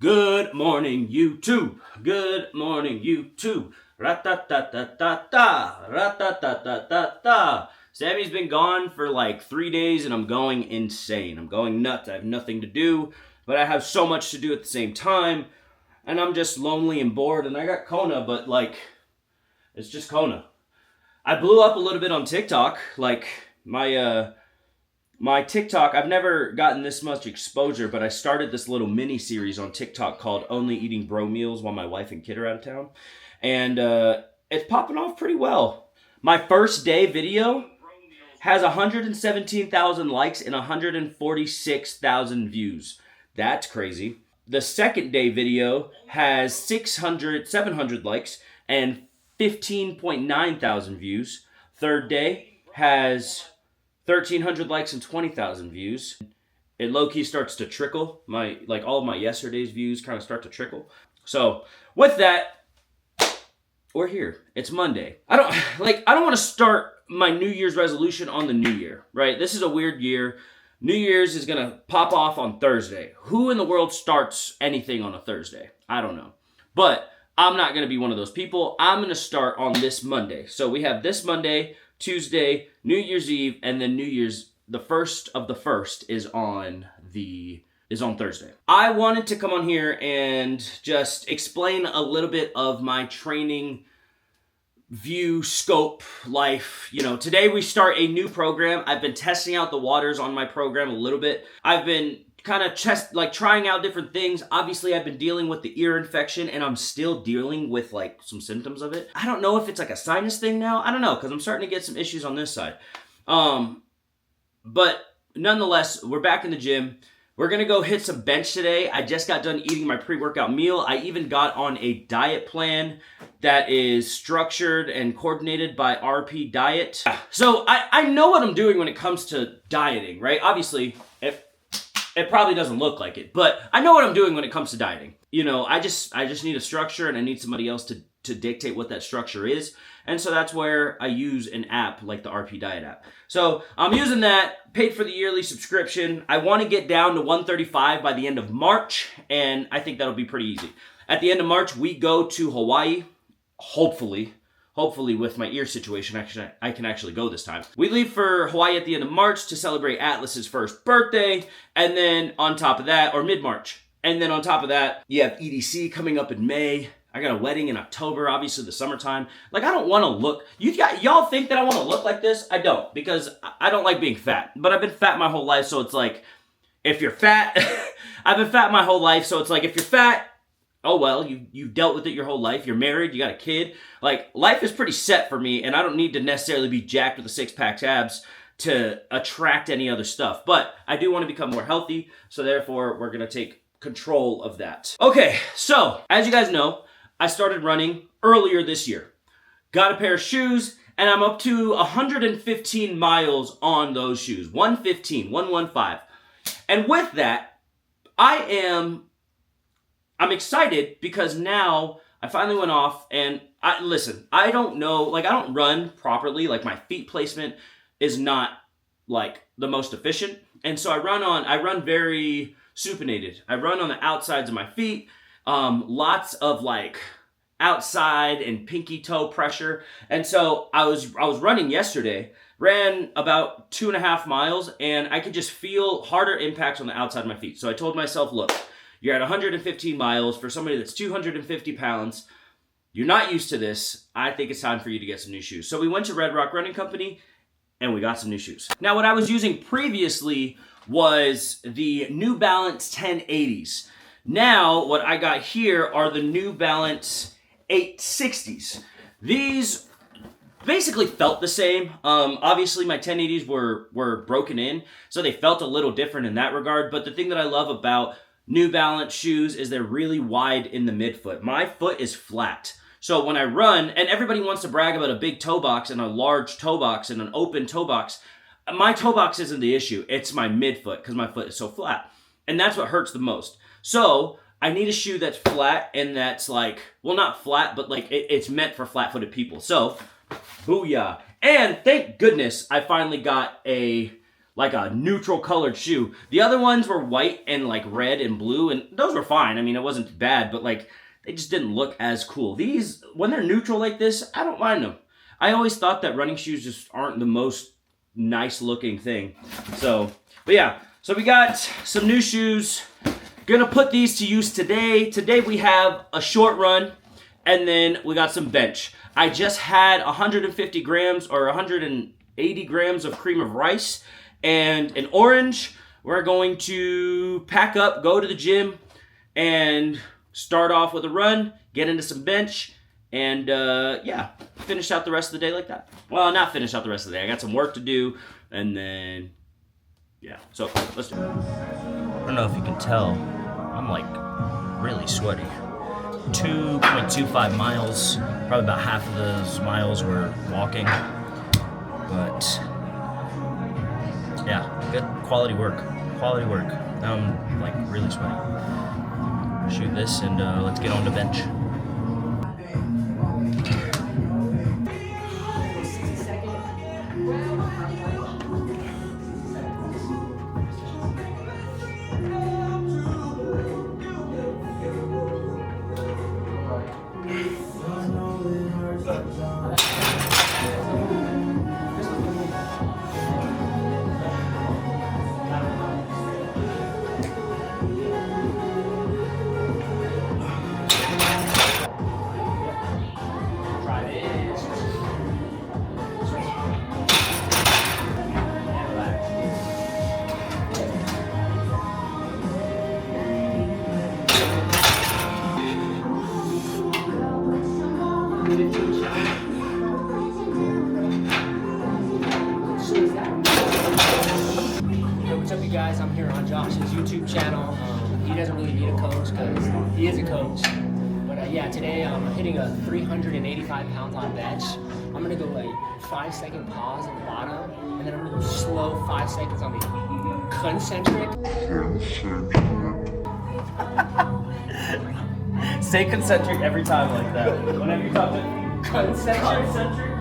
Good morning, YouTube. Good morning, YouTube. Ra-ta-ta-ta-ta-ta. Ra-ta-ta-ta-ta-ta. Sammy's been gone for like 3 days and I'm going insane. I'm going nuts. I have nothing to do, but I have so much to do at the same time. And I'm just lonely and bored. And I got Kona, but like, it's just Kona. I blew up a little bit on TikTok. Like, my TikTok, I've never gotten this much exposure, but I started this little mini series on TikTok called Only Eating Bro Meals while my wife and kid are out of town. And it's popping off pretty well. My first day video has 117,000 likes and 146,000 views. That's crazy. The second day video has 700 likes and 15.9 thousand views. Third day has 1,300 likes and 20,000 views. It low-key starts to trickle. All of my yesterday's views kind of start to trickle. So with that, we're here. It's Monday. I don't want to start my New Year's resolution on the new year, right? This is a weird year. New Year's is gonna pop off on Thursday. Who in the world starts anything on a Thursday? I don't know. But I'm not gonna be one of those people. I'm gonna start on this Monday. So we have this Monday, Tuesday, New Year's Eve, and then New Year's, the first of the first is on Thursday. I wanted to come on here and just explain a little bit of my training view, scope, life. Today we start a new program. I've been testing out the waters on my program a little bit. I've been kind of trying out different things. Obviously, I've been dealing with the ear infection and I'm still dealing with some symptoms of it. I don't know if it's like a sinus thing now. I don't know, because I'm starting to get some issues on this side. But nonetheless, we're back in the gym. We're going to go hit some bench today. I just got done eating my pre-workout meal. I even got on a diet plan that is structured and coordinated by RP Diet. So I know what I'm doing when it comes to dieting, right? Obviously, it probably doesn't look like it, but I know what I'm doing when it comes to dieting. I just need a structure and I need somebody else to dictate what that structure is. And so that's where I use an app like the RP Diet app. So I'm using that, paid for the yearly subscription. I want to get down to 135 by the end of March, and I think that'll be pretty easy. At the end of March, we go to Hawaii, hopefully with my ear situation, I can actually go this time. We leave for Hawaii at the end of March to celebrate Atlas's first birthday, and then on top of that, or mid-March, and then on top of that, you have EDC coming up in May. I got a wedding in October, obviously the summertime. I don't want to look, y'all think that I want to look like this? I don't, because I don't like being fat. But I've been fat my whole life, so it's like, if you're fat, I've been fat my whole life, so it's like, if you're fat, oh well, you've dealt with it your whole life. You're married, you got a kid. Life is pretty set for me, and I don't need to necessarily be jacked with a six-pack abs to attract any other stuff. But I do want to become more healthy, so therefore, we're going to take control of that. Okay, so, as you guys know, I started running earlier this year. Got a pair of shoes, and I'm up to 115 miles on those shoes. 115. And with that, I'm excited because now I finally went off and I don't know, I don't run properly. My feet placement is not the most efficient. And so I run very supinated. I run on the outsides of my feet. Lots of outside and pinky toe pressure. And so I was running yesterday, ran about 2.5 miles, and I could just feel harder impacts on the outside of my feet. So I told myself, look, you're at 115 miles for somebody that's 250 pounds. You're not used to this. I think it's time for you to get some new shoes. So we went to Red Rock Running Company and we got some new shoes. Now, what I was using previously was the New Balance 1080s. Now, what I got here are the New Balance 860s. These basically felt the same. Obviously, my 1080s were broken in, so they felt a little different in that regard. But the thing that I love about New Balance shoes is they're really wide in the midfoot. My foot is flat. So when I run, and everybody wants to brag about a big toe box and a large toe box and an open toe box, my toe box isn't the issue. It's my midfoot because my foot is so flat. And that's what hurts the most. So I need a shoe that's flat and that's not flat, but it's meant for flat-footed people. So, booyah. And thank goodness I finally got a like a neutral colored shoe. The other ones were white and like red and blue, and those were fine. I mean, it wasn't bad, but like they just didn't look as cool. These, when they're neutral like this, I don't mind them. I always thought that running shoes just aren't the most nice looking thing. So, but yeah, so we got some new shoes. Gonna put these to use today. Today we have a short run, and then we got some bench. I just had 150 grams or 180 grams of cream of rice and an orange. We're going to pack up, go to the gym, and start off with a run, get into some bench, and yeah, finish out the rest of the day like that. Well, not finish out the rest of the day. I got some work to do, and then, yeah. So, let's do it. I don't know if you can tell, I'm like really sweaty. 2.25 miles, probably about half of those miles were walking, but yeah, good quality work. Now I'm like really sweaty. Shoot this and let's get on the bench. What's up, you guys? I'm here on Josh's YouTube channel. He doesn't really need a coach because he is a coach. But yeah, today I'm hitting a 385 pounds on bench. I'm gonna go like 5-second pause at the bottom, and then I'm gonna go slow 5 seconds on the concentric. Say concentric every time like that. Whenever you're talking Concentric.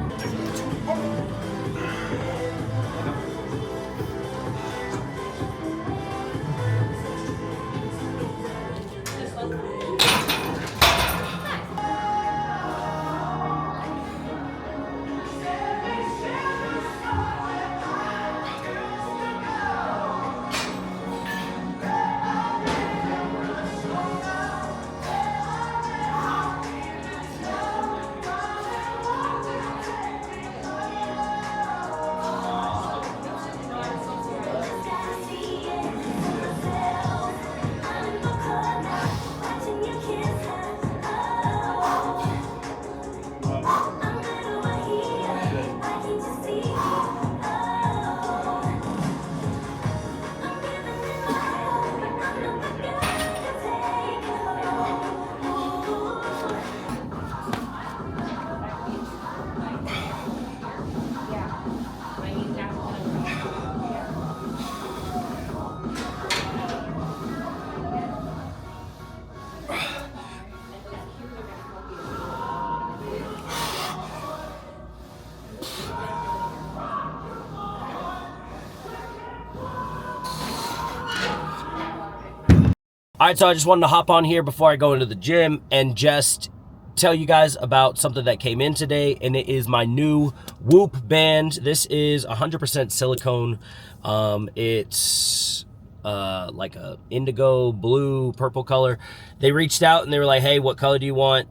All right, so I just wanted to hop on here before I go into the gym and just tell you guys about something that came in today, and it is my new Whoop band. This is 100% silicone. It's like a indigo, blue, purple color. They reached out and they were like, hey, what color do you want?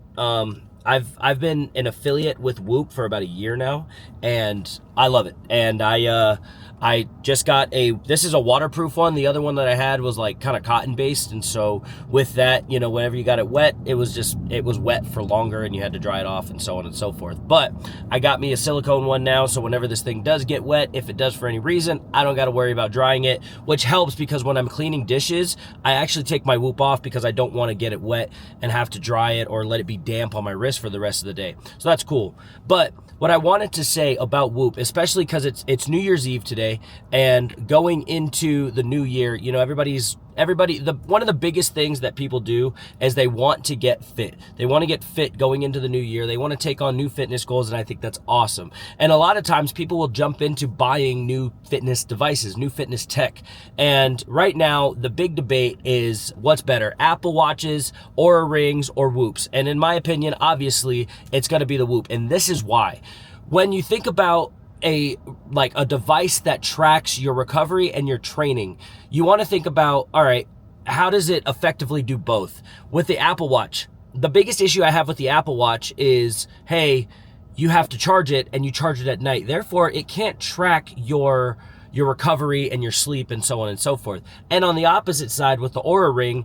I've been an affiliate with Whoop for about a year now, and I love it. And I just got this is a waterproof one. The other one that I had was like kind of cotton based. And so with that, you know, whenever you got it wet, it was wet for longer and you had to dry it off and so on and so forth. But I got me a silicone one now. So whenever this thing does get wet, if it does for any reason, I don't got to worry about drying it, which helps because when I'm cleaning dishes, I actually take my Whoop off because I don't want to get it wet and have to dry it or let it be damp on my wrist for the rest of the day. So that's cool. But what I wanted to say about Whoop, especially because it's New Year's Eve today, and going into the new year, you know, everybody's everybody, one of the biggest things that people do is they want to get fit. They want to get fit going into the new year. They want to take on new fitness goals, and I think that's awesome. And a lot of times people will jump into buying new fitness devices, new fitness tech. And right now, the big debate is what's better, Apple Watches, Oura Rings, or Whoops. And in my opinion, obviously, it's going to be the Whoop. And this is why. When you think about a device that tracks your recovery and your training, you want to think about, all right, how does it effectively do both? With the Apple Watch, the biggest issue I have with the Apple Watch is, hey, you have to charge it and you charge it at night. Therefore, it can't track your recovery and your sleep and so on and so forth. And on the opposite side with the Oura Ring,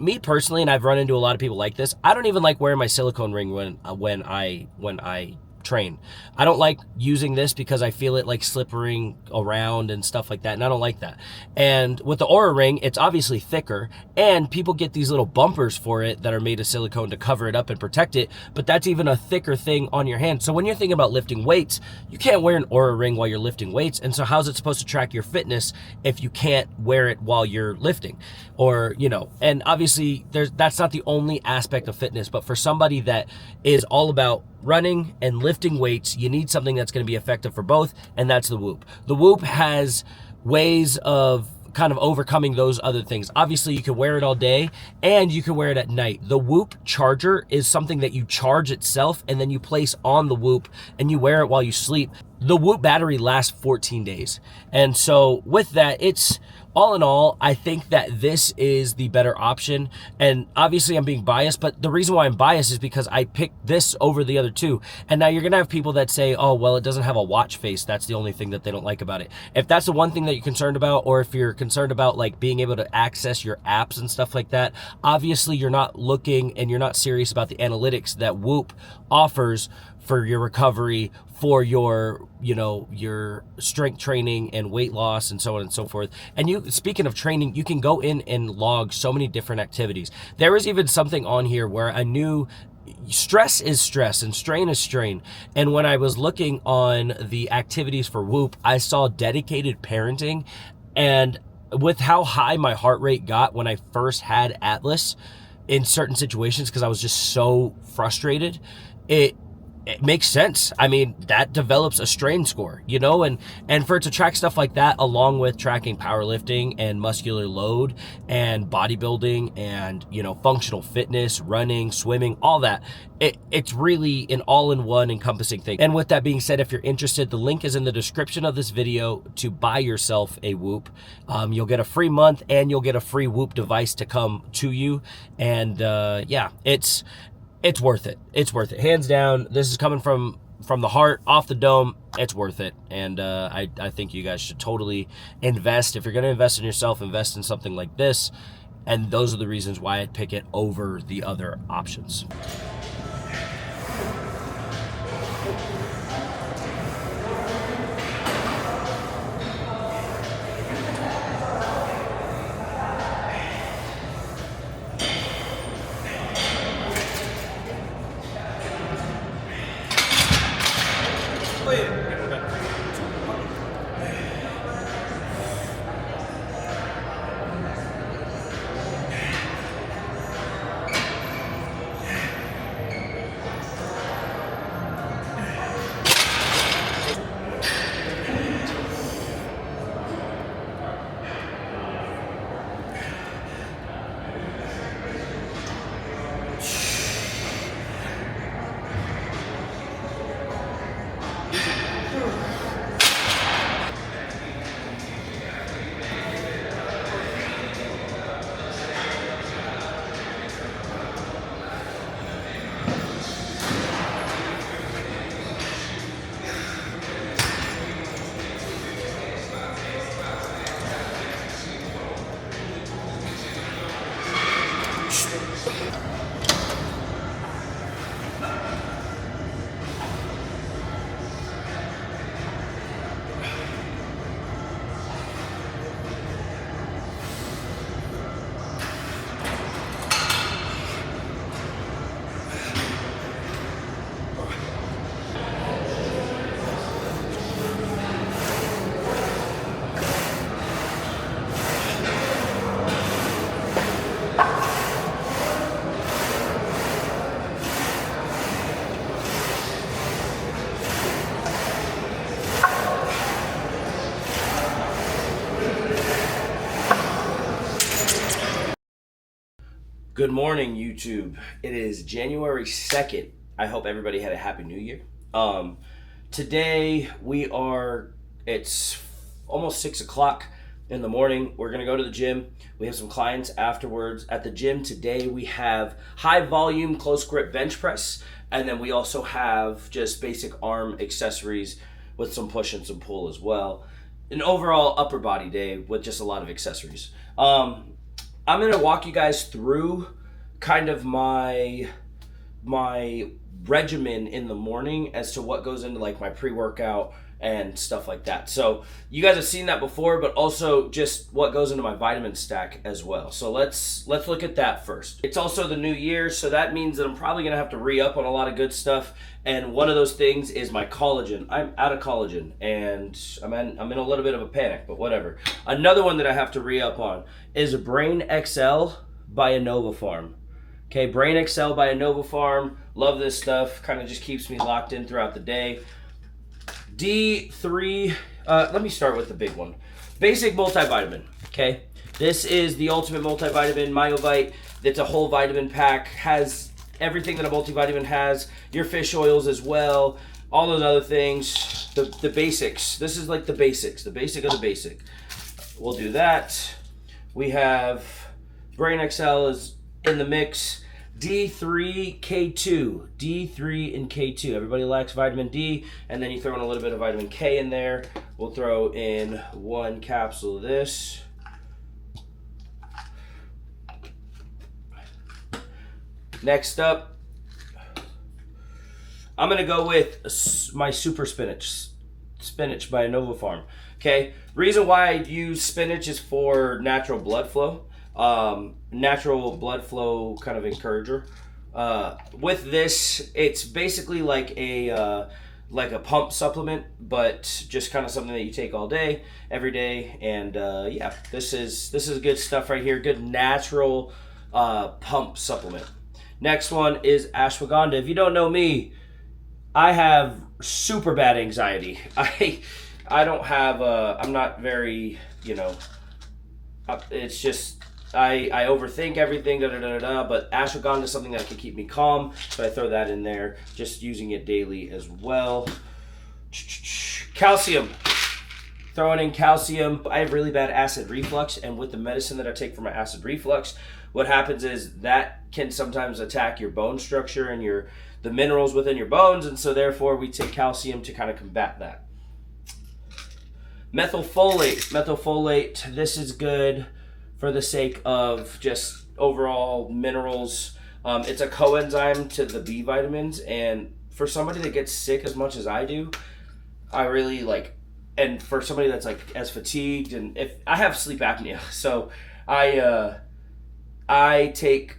me personally, and I've run into a lot of people like this, I don't even like wearing my silicone ring when I train. I don't like using this because I feel it like slippering around and stuff like that, and I don't like that. And with the Oura Ring, it's obviously thicker, and people get these little bumpers for it that are made of silicone to cover it up and protect it, but that's even a thicker thing on your hand. So when you're thinking about lifting weights, you can't wear an Oura Ring while you're lifting weights, and so how's it supposed to track your fitness if you can't wear it while you're lifting? Or, and obviously that's not the only aspect of fitness, but for somebody that is all about running and lifting weights, you need something that's going to be effective for both, and that's the Whoop. The Whoop has ways of kind of overcoming those other things. Obviously, you can wear it all day and you can wear it at night. The Whoop charger is something that you charge itself and then you place on the Whoop and you wear it while you sleep. The Whoop battery lasts 14 days. And so with that, it's all in all, I think that this is the better option. And obviously I'm being biased, but the reason why I'm biased is because I picked this over the other two. And now you're going to have people that say, oh, well, it doesn't have a watch face. That's the only thing that they don't like about it. If that's the one thing that you're concerned about, or if you're concerned about like being able to access your apps and stuff like that, obviously you're not looking and you're not serious about the analytics that Whoop offers for your recovery, for your strength training and weight loss and so on and so forth. And speaking of training, you can go in and log so many different activities. There was even something on here where I knew stress is stress and strain is strain. And when I was looking on the activities for Whoop, I saw dedicated parenting. And with how high my heart rate got when I first had Atlas in certain situations, because I was just so frustrated, it makes sense. I mean, that develops a strain score, and for it to track stuff like that, along with tracking powerlifting and muscular load and bodybuilding and, functional fitness, running, swimming, all that, it's really an all-in-one encompassing thing. And with that being said, if you're interested, the link is in the description of this video to buy yourself a Whoop. You'll get a free month and you'll get a free Whoop device to come to you. And it's worth it. It's worth it. Hands down, this is coming from the heart, off the dome. It's worth it. And I think you guys should totally invest. If you're going to invest in yourself, invest in something like this. And those are the reasons why I'd pick it over the other options. Good morning, YouTube. It is January 2nd. I hope everybody had a happy new year. Today it's almost 6 o'clock in the morning. We're going to go to the gym. We have some clients afterwards. At the gym today, we have high volume, close grip bench press. And then we also have just basic arm accessories with some push and some pull as well. An overall upper body day with just a lot of accessories. I'm going to walk you guys through kind of my regimen in the morning as to what goes into like my pre-workout and stuff like that. So you guys have seen that before, but also just what goes into my vitamin stack as well. So let's look at that first. It's also the new year, so that means that I'm probably gonna have to re-up on a lot of good stuff. And one of those things is my collagen. I'm out of collagen, and I'm in a little bit of a panic, but whatever. Another one that I have to re-up on is Brain XL by Innovafarm. Okay, Brain XL by Innovafarm. Love this stuff. Kind of just keeps me locked in throughout the day. D3, let me start with the big one. Basic multivitamin, okay? This is the ultimate multivitamin, Myovite. It's a whole vitamin pack, has everything that a multivitamin has, your fish oils as well, all those other things, the basics. This is like the basics, the basic of the basic. We'll do that. We have Brain XL is in the mix. D3, K2, D3 and K2. Everybody lacks vitamin D, and then you throw in a little bit of vitamin K in there. We'll throw in 1 capsule of this. Next up, I'm gonna go with my Super Spinach by Innovafarm. Okay, reason why I use spinach is for natural blood flow. Natural blood flow kind of encourager. With this, it's basically like a pump supplement, but just kind of something that you take all day, every day. And yeah, this is good stuff right here. Good natural pump supplement. Next one is ashwagandha. If you don't know me, I have super bad anxiety. I don't have I'm not very, it's just I overthink everything, but ashwagandha is something that can keep me calm, so I throw that in there, just using it daily as well. Calcium. Throwing in calcium. I have really bad acid reflux, and with the medicine that I take for my acid reflux, what happens is that can sometimes attack your bone structure and the minerals within your bones, and so therefore we take calcium to kind of combat that. Methylfolate. This is good for the sake of just overall minerals. It's a coenzyme to the B vitamins, and for somebody that gets sick as much as I do, I really and for somebody that's like as fatigued, and if I have sleep apnea, so I take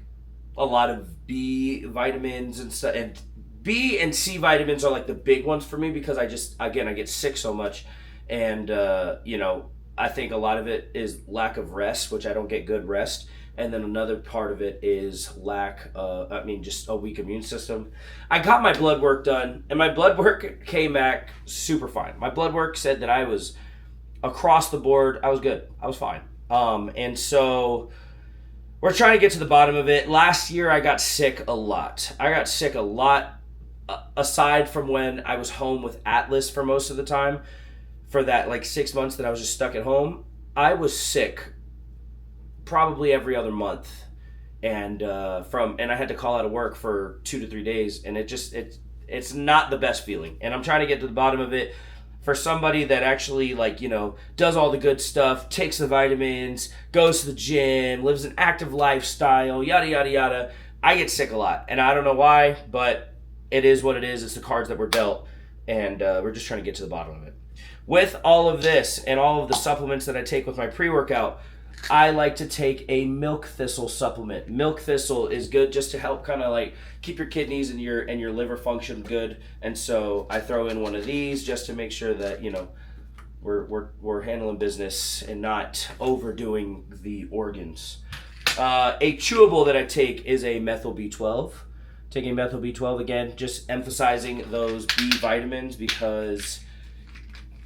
a lot of B vitamins and stuff, and B and C vitamins are like the big ones for me because I get sick so much, and I think a lot of it is lack of rest, which I don't get good rest. And then another part of it is just a weak immune system. I got my blood work done, and my blood work came back super fine. My blood work said that I was across the board. I was good. I was fine. And so we're trying to get to the bottom of it. Last year, I got sick a lot. Aside from when I was home with Atlas for most of the time. For that 6 months that I was just stuck at home, I was sick probably every other month, and I had to call out of work for 2 to 3 days, and it's not the best feeling. And I'm trying to get to the bottom of it. For somebody that actually does all the good stuff, takes the vitamins, goes to the gym, lives an active lifestyle, yada yada yada, I get sick a lot, and I don't know why, but it is what it is. It's the cards that were dealt, and we're just trying to get to the bottom of it. With all of this and all of the supplements that I take with my pre-workout, I like to take a milk thistle supplement. Milk thistle is good just to help kind of keep your kidneys and your liver function good. And so I throw in one of these just to make sure that we're handling business and not overdoing the organs. A chewable that I take is a methyl B12. Taking methyl B12 again, just emphasizing those B vitamins because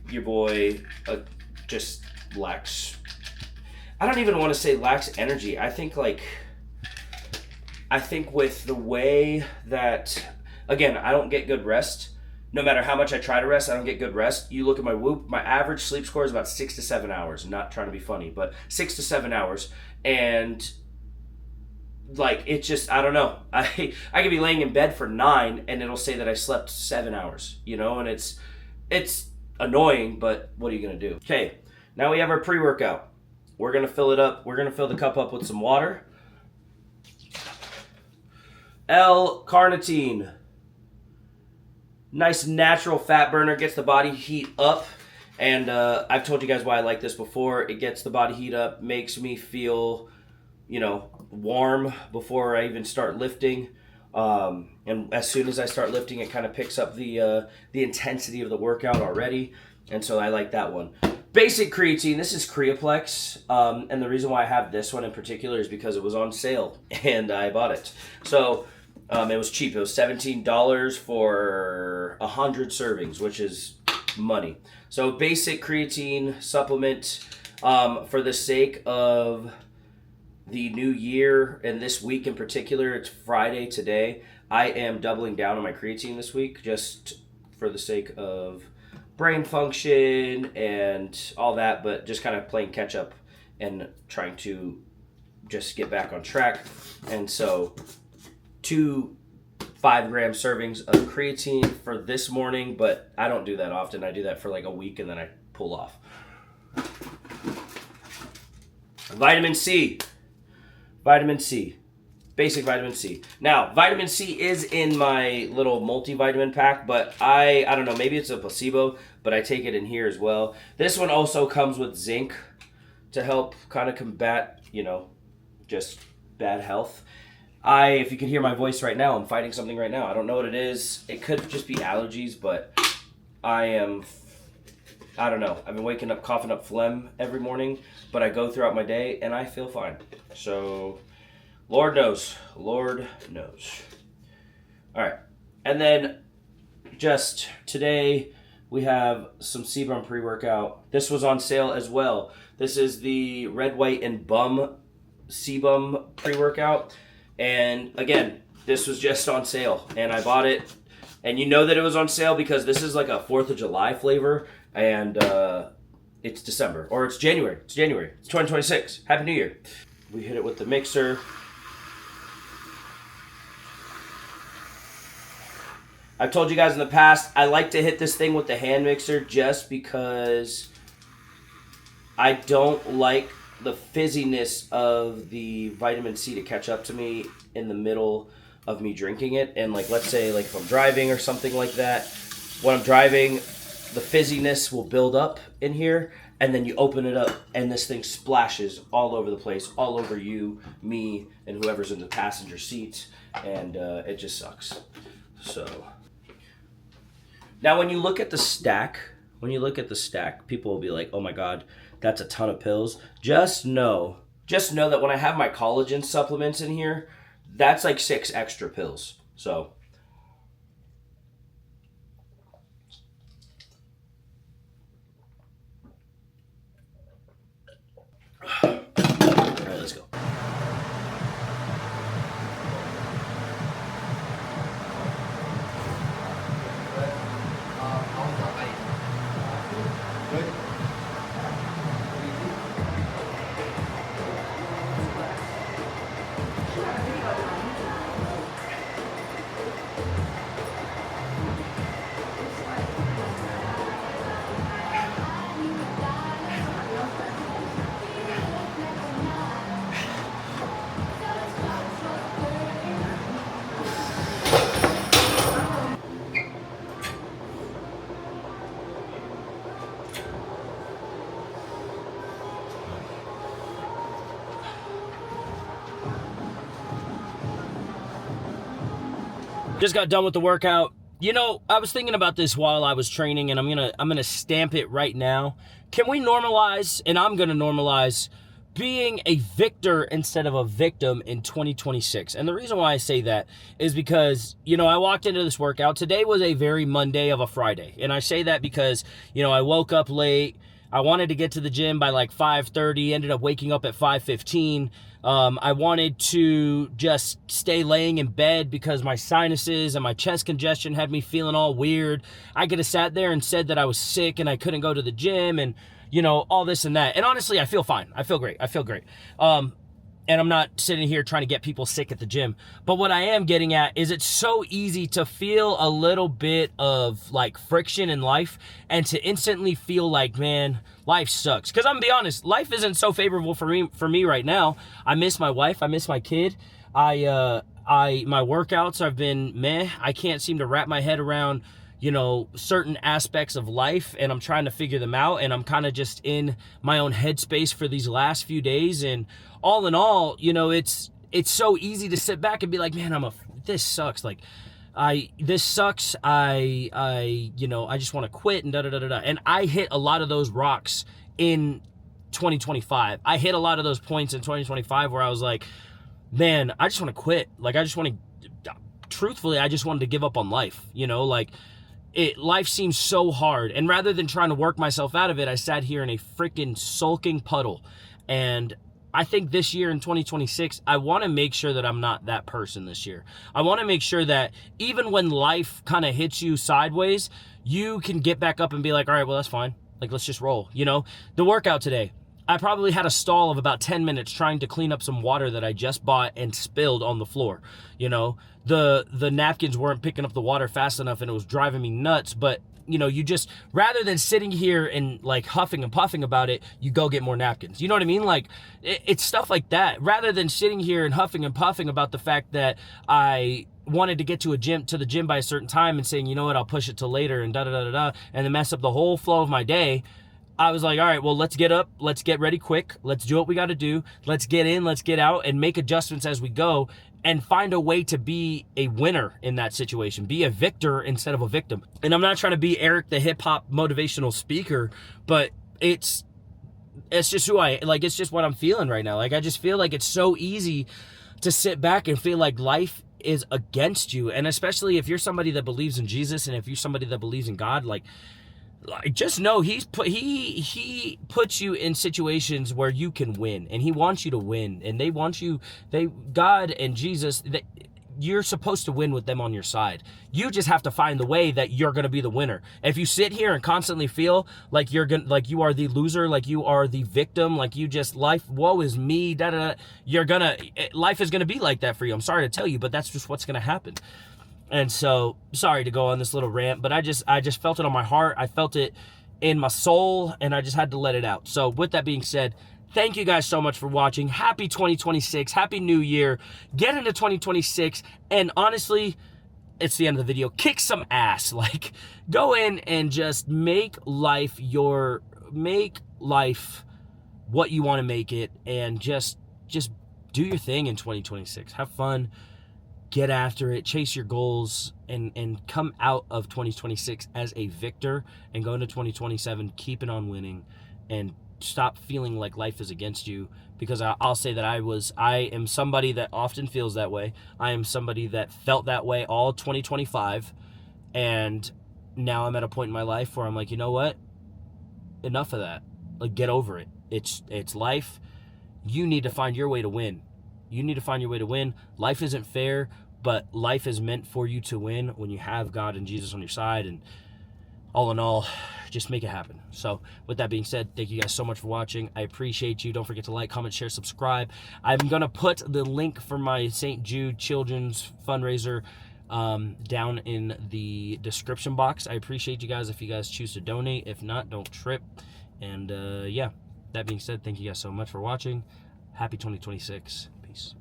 your boy just lacks, I don't even want to say lacks energy. I think I think with the way that, again, I don't get good rest. No matter how much I try to rest, I don't get good rest. You look at my Whoop, my average sleep score is about 6 to 7 hours. I'm not trying to be funny, but 6 to 7 hours. And like, it's just, I don't know. I could be laying in bed for 9 and it'll say that I slept 7 hours, you know, and it's annoying, but what are you going to do? Okay, now we have our pre-workout. We're going to fill it up. We're going to fill the cup up with some water. L-carnitine. Nice natural fat burner, gets the body heat up. And I've told you guys why I like this before. It gets the body heat up, makes me feel, you know, warm before I even start lifting. And as soon as I start lifting, it kind of picks up the intensity of the workout already. And so I like that one. Basic creatine, this is Creaplex. And the reason why I have this one in particular is because it was on sale and I bought it. So it was cheap. It was $17 for 100 servings, which is money. So basic creatine supplement, for the sake of the new year and this week in particular, it's Friday today. I am doubling down on my creatine this week just for the sake of brain function and all that, but just kind of playing catch up and trying to just get back on track. And so 2 5-gram servings of creatine for this morning, but I don't do that often. I do that for like a week and then I pull off. Vitamin C. Vitamin C. Basic vitamin C. Now, vitamin C is in my little multivitamin pack, but I don't know, maybe it's a placebo, but I take it in here as well. This one also comes with zinc to help kind of combat, you know, just bad health. If you can hear my voice right now, I'm fighting something right now. I don't know what it is. It could just be allergies, but I don't know. I've been waking up coughing up phlegm every morning, but I go throughout my day and I feel fine. So, Lord knows. Lord knows. All right. And then just today we have some CBum pre-workout. This was on sale as well. This is the Red, White, and Bum CBum pre-workout. And again, this was just on sale and I bought it. And you know that it was on sale because this is like a 4th of July flavor and it's December or it's January. It's January. It's 2026. Happy New Year. We hit it with the mixer. I've told you guys in the past, I like to hit this thing with the hand mixer just because I don't like the fizziness of the vitamin C to catch up to me in the middle of me drinking it. And like, let's say like if I'm driving or something like that, when I'm driving, the fizziness will build up in here and then you open it up and this thing splashes all over the place, all over you, me, and whoever's in the passenger seat. And it just sucks. So now when you look at the stack, people will be like, oh my God, that's a ton of pills. Just know that when I have my collagen supplements in here, that's like 6 extra pills. So all right, let's go. Just got done with the workout. You know, I was thinking about this while I was training, and I'm gonna stamp it right now. Can we normalize, and I'm gonna normalize, being a victor instead of a victim in 2026? And the reason why I say that is because, you know, I walked into this workout. Today was a very Monday of a Friday. And I say that because, you know, I woke up late. I wanted to get to the gym by like 5:30, ended up waking up at 5:15. I wanted to just stay laying in bed because my sinuses and my chest congestion had me feeling all weird. I could have sat there and said that I was sick and I couldn't go to the gym and, you know, all this and that. And honestly, I feel fine. I feel great. And I'm not sitting here trying to get people sick at the gym. But what I am getting at is it's so easy to feel a little bit of like friction in life and to instantly feel like, man, life sucks. Because I'm gonna be honest, life isn't so favorable for me right now. I miss my wife. I miss my kid. My workouts have been meh. I can't seem to wrap my head around, you know, certain aspects of life, and I'm trying to figure them out, and I'm kind of just in my own headspace for these last few days. And all in all, you know, it's so easy to sit back and be like, man, this sucks. Like, this sucks. You know, I just want to quit and da-da-da-da-da. And I hit a lot of those rocks in 2025. I hit a lot of those points in 2025 where I was like, man, I just want to quit. Like, truthfully, I just wanted to give up on life, you know, like, life seems so hard. And rather than trying to work myself out of it, I sat here in a freaking sulking puddle. And I think this year in 2026, I want to make sure that I'm not that person this year. I want to make sure that even when life kind of hits you sideways, you can get back up and be like, all right, well, that's fine. Like, let's just roll. You know, the workout today, I probably had a stall of about 10 minutes trying to clean up some water that I just bought and spilled on the floor. You know, the napkins weren't picking up the water fast enough and it was driving me nuts. But, you know, you just, rather than sitting here and like huffing and puffing about it, you go get more napkins. You know what I mean? Like, it's stuff like that. Rather than sitting here and huffing and puffing about the fact that I wanted to get to the gym by a certain time and saying, you know what, I'll push it till later and da-da-da-da-da, and then mess up the whole flow of my day, I was like, all right, well, let's get up. Let's get ready quick. Let's do what we got to do. Let's get in, let's get out, and make adjustments as we go and find a way to be a winner in that situation. Be a victor instead of a victim. And I'm not trying to be Eric the hip-hop motivational speaker, but it's just it's just what I'm feeling right now. Like, I just feel like it's so easy to sit back and feel like life is against you. And especially if you're somebody that believes in Jesus and if you're somebody that believes in God, like just know he puts you in situations where you can win, and he wants you to win, and God and Jesus, you're supposed to win with them on your side. You just have to find the way that you're going to be the winner. If you sit here and constantly feel like you are the loser, like you are the victim, like you just, life, woe is me, life is going to be like that for you. I'm sorry to tell you, but that's just what's going to happen. And so, sorry to go on this little rant, but I just felt it on my heart. I felt it in my soul, and I just had to let it out. So with that being said, thank you guys so much for watching. Happy 2026. Happy New Year. Get into 2026. And honestly, it's the end of the video. Kick some ass. Like, go in and just make life what you want to make it, and just do your thing in 2026. Have fun. Get after it, chase your goals, and come out of 2026 as a victor, and go into 2027 keeping on winning, and stop feeling like life is against you. Because I'll say that I am somebody that often feels that way. I am somebody that felt that way all 2025, and now I'm at a point in my life where I'm like, you know what? Enough of that. Like, get over it. It's life. You need to find your way to win. You need to find your way to win. Life isn't fair, but life is meant for you to win when you have God and Jesus on your side. And all in all, just make it happen. So with that being said, thank you guys so much for watching. I appreciate you. Don't forget to like, comment, share, subscribe. I'm going to put the link for my St. Jude Children's fundraiser down in the description box. I appreciate you guys if you guys choose to donate. If not, don't trip. And yeah, that being said, thank you guys so much for watching. Happy 2026. Peace.